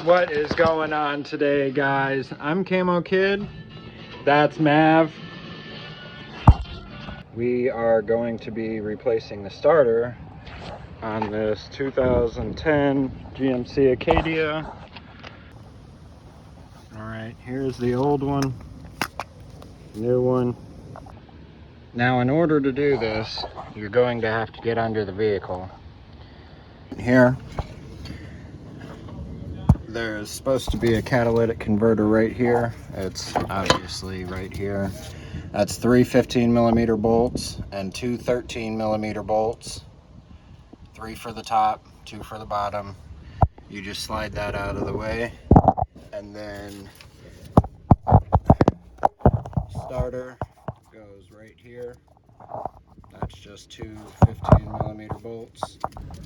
What is going on today, guys? I'm Camo Kid. That's Mav. We are going to be replacing the starter on this 2010 GMC Acadia. Alright, here's the old one, new one. Now, in order to do this, you're going to have to get under the vehicle. Here, there's supposed to be a catalytic converter right here. It's obviously right here. That's three 15mm bolts and two 13mm bolts. 3 for the top, 2 for the bottom. You just slide that out of the way, and then starter goes right here. That's just two 15mm bolts.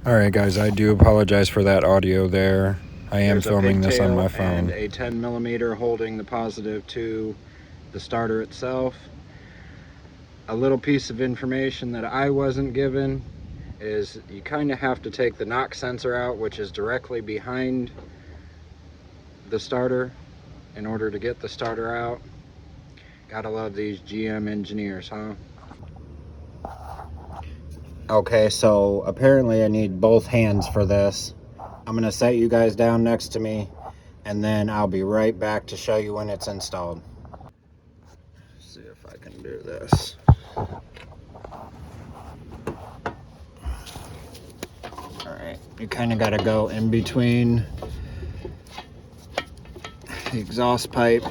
Alright guys, I do apologize for that audio there. I am filming this on my phone. And a 10mm holding the positive to the starter itself. A little piece of information that I wasn't given is you kind of have to take the knock sensor out, which is directly behind the starter, in order to get the starter out. Gotta love these GM engineers, huh? Okay, so apparently I need both hands for this. I'm gonna set you guys down next to me, and then I'll be right back to show you when it's installed. Let's see if I can do this. Alright, you kind of got to go in between the exhaust pipe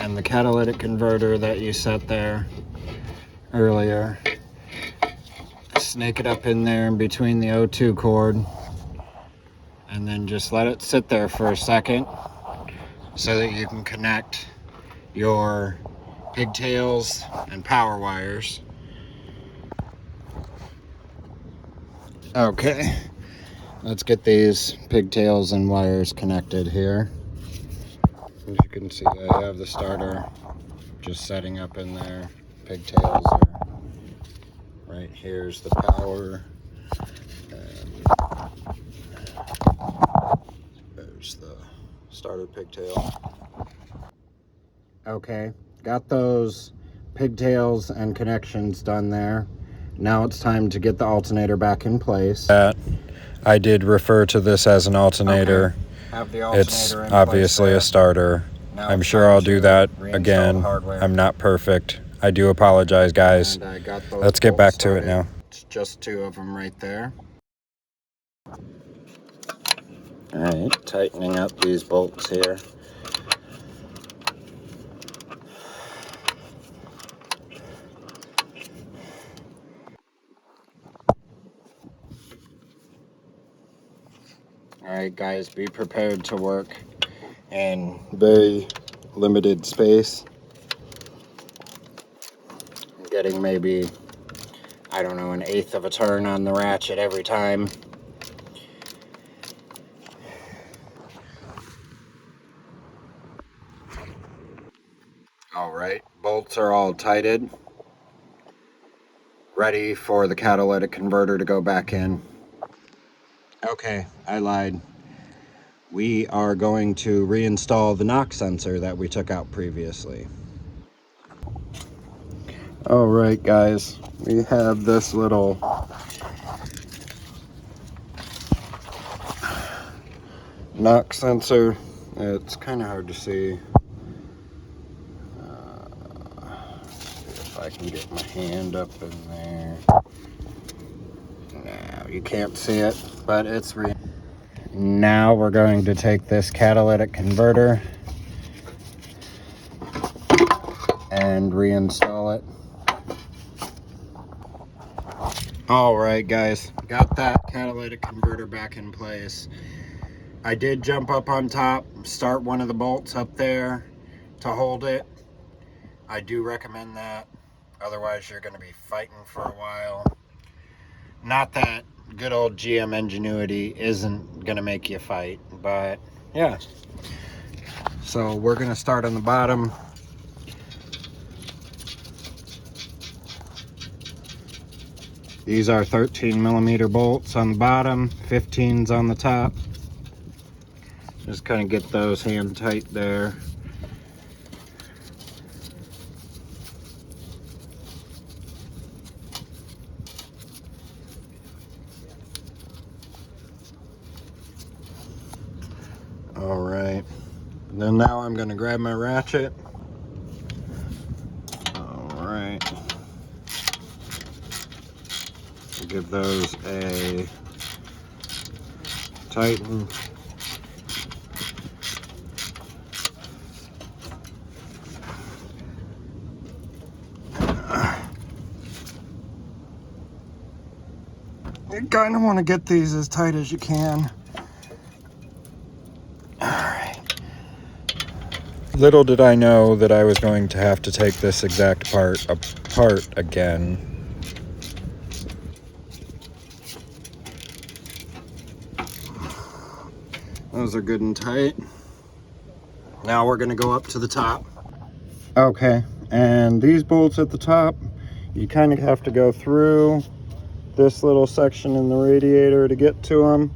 and the catalytic converter that you set there earlier. Snake it up in there in between the O2 cord, and then just let it sit there for a second so that you can connect your pigtails and power wires. Okay, let's get these pigtails and wires connected here. As you can see, I have the starter just setting up in there. Pigtails are right here's the power, and there's the starter pigtail. Okay, got those pigtails and connections done there. Now it's time to get the alternator back in place. I did refer to this as an alternator. Okay. Have the alternator it's in obviously place a starter. Now I'm sure I'll do that again. I'm not perfect. I do apologize, guys. Let's get back to it now. It's just 2 of them right there. Alright, tightening up these bolts here. Alright guys, be prepared to work in very limited space. I'm getting maybe, I don't know, 1/8 of a turn on the ratchet every time. Alright, bolts are all tighted, ready for the catalytic converter to go back in. Okay, I lied. We are going to reinstall the knock sensor that we took out previously. Alright guys, we have this little knock sensor. It's kind of hard to see. See if I can get my hand up in there. No, you can't see it, but it's Now we're going to take this catalytic converter and reinstall it. Alright guys, got that catalytic converter back in place. I did jump up on top, start one of the bolts up there to hold it. I do recommend that, otherwise you're going to be fighting for a while. Not that good old GM ingenuity isn't going to make you fight, but yeah. So we're going to start on the bottom. These are 13mm bolts on the bottom, 15s on the top. Just kind of get those hand tight there. All right, and then now I'm going to grab my ratchet. All right, give those a tighten. You kind of want to get these as tight as you can. Little did I know that I was going to have to take this exact part apart again. Those are good and tight. Now we're going to go up to the top. Okay, and these bolts at the top, you kind of have to go through this little section in the radiator to get to them.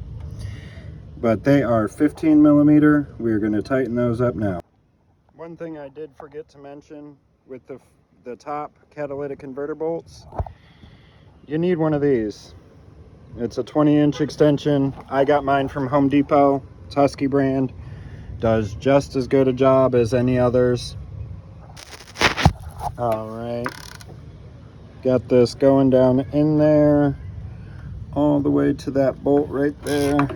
But they are 15 millimeter. We're going to tighten those up now. One thing I did forget to mention with the top catalytic converter bolts, you need one of these. It's a 20-inch extension. I got mine from Home Depot. It's Husky brand. Does just as good a job as any others. All right. Got this going down in there, all the way to that bolt right there.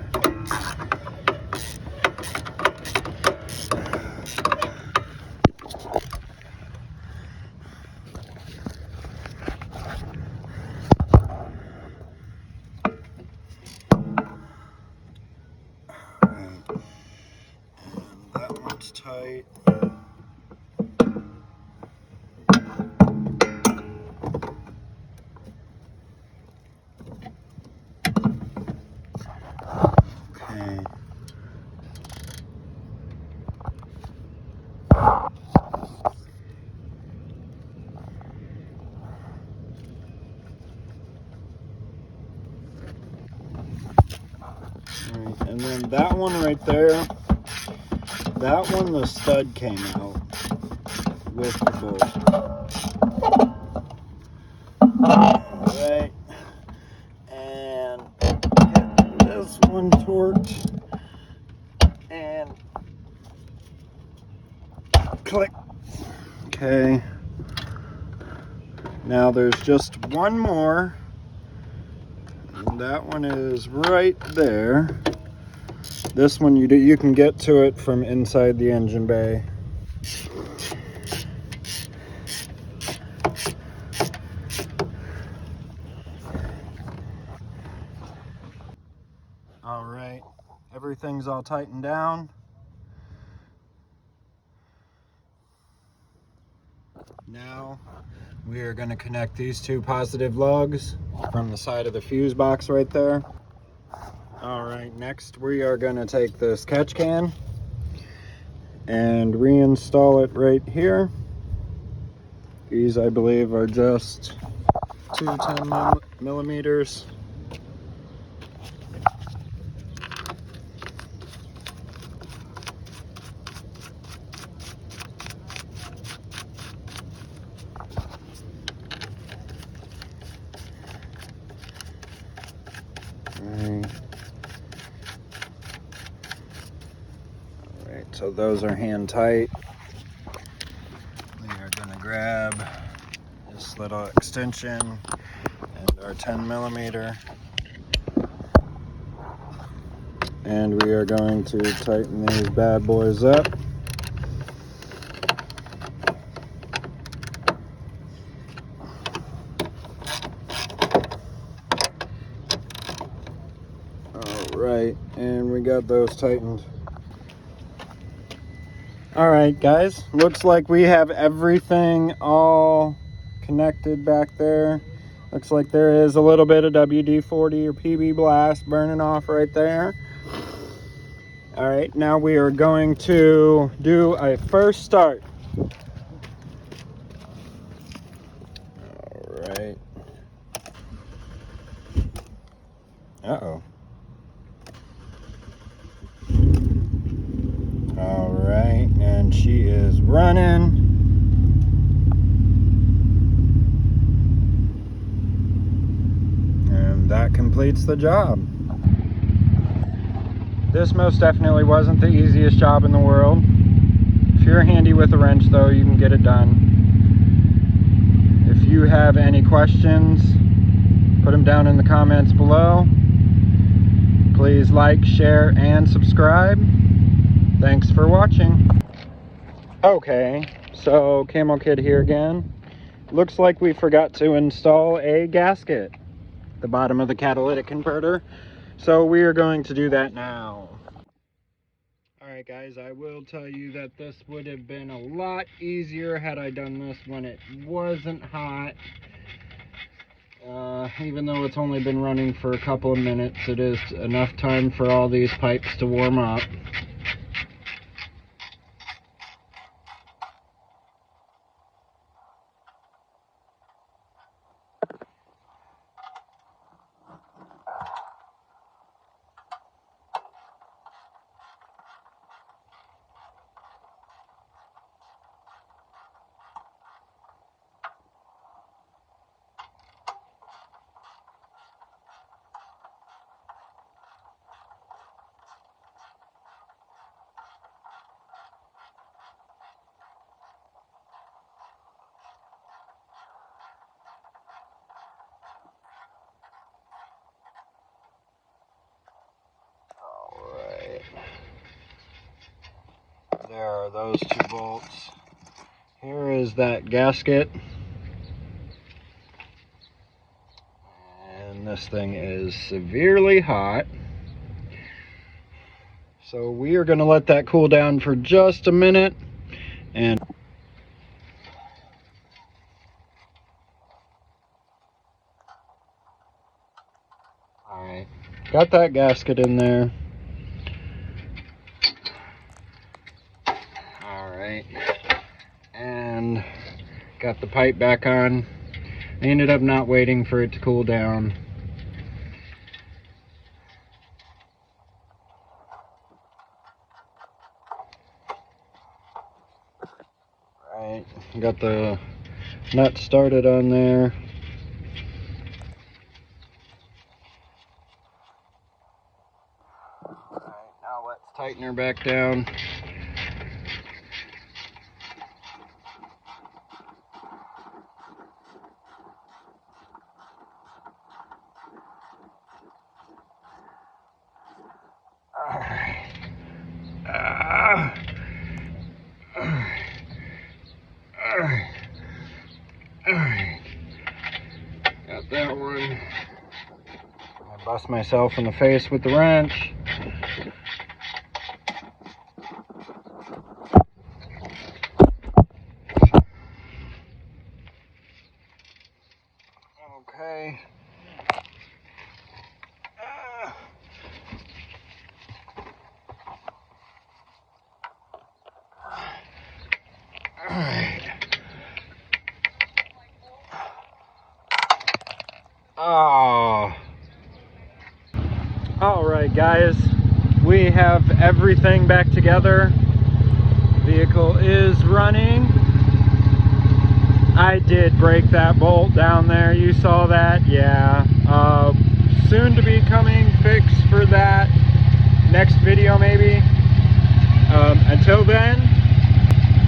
That one's tight. Okay. Alright, and then that one right there, that one the stud came out with the bolt. Alright, and get this one torqued, and click. Okay, now there's just one more, and that one is right there. This one you can get to it from inside the engine bay. All right, everything's all tightened down. Now we are going to connect these two positive lugs from the side of the fuse box right there. All right, next we are going to take this catch can and reinstall it right here. These, I believe, are just two 10 millimeters. Alright, so those are hand tight. We are going to grab this little extension and our 10 millimeter. And we are going to tighten these bad boys up. Alright, and we got those tightened. Alright guys, looks like we have everything all connected back there. Looks like there is a little bit of WD-40 or PB Blast burning off right there. Alright, now we are going to do a first start. Alright. Uh-oh. and she is running. And that completes the job. This most definitely wasn't the easiest job in the world. If you're handy with a wrench though, you can get it done. If you have any questions, put them down in the comments below. Please like, share, and subscribe. Thanks for watching. Okay, so Camo Kid here again. Looks like we forgot to install a gasket at the bottom of the catalytic converter. So we are going to do that now. Alright guys, I will tell you that this would have been a lot easier had I done this when it wasn't hot. Even though it's only been running for a couple of minutes, it is enough time for all these pipes to warm up. Alright. There are those two bolts. Here is that gasket. And this thing is severely hot. So we are going to let that cool down for just a minute. And alright, got that gasket in there. Alright, and got the pipe back on. I ended up not waiting for it to cool down. Alright, got the nut started on there. Alright, now let's tighten her back down. Alright. Alright. Got that one. I bust myself in the face with the wrench. Okay. Alright. Oh. Alright guys, we have everything back together. Vehicle is running. I did break that bolt down there, you saw that, yeah. Soon to be coming fix for that next video maybe. Until then,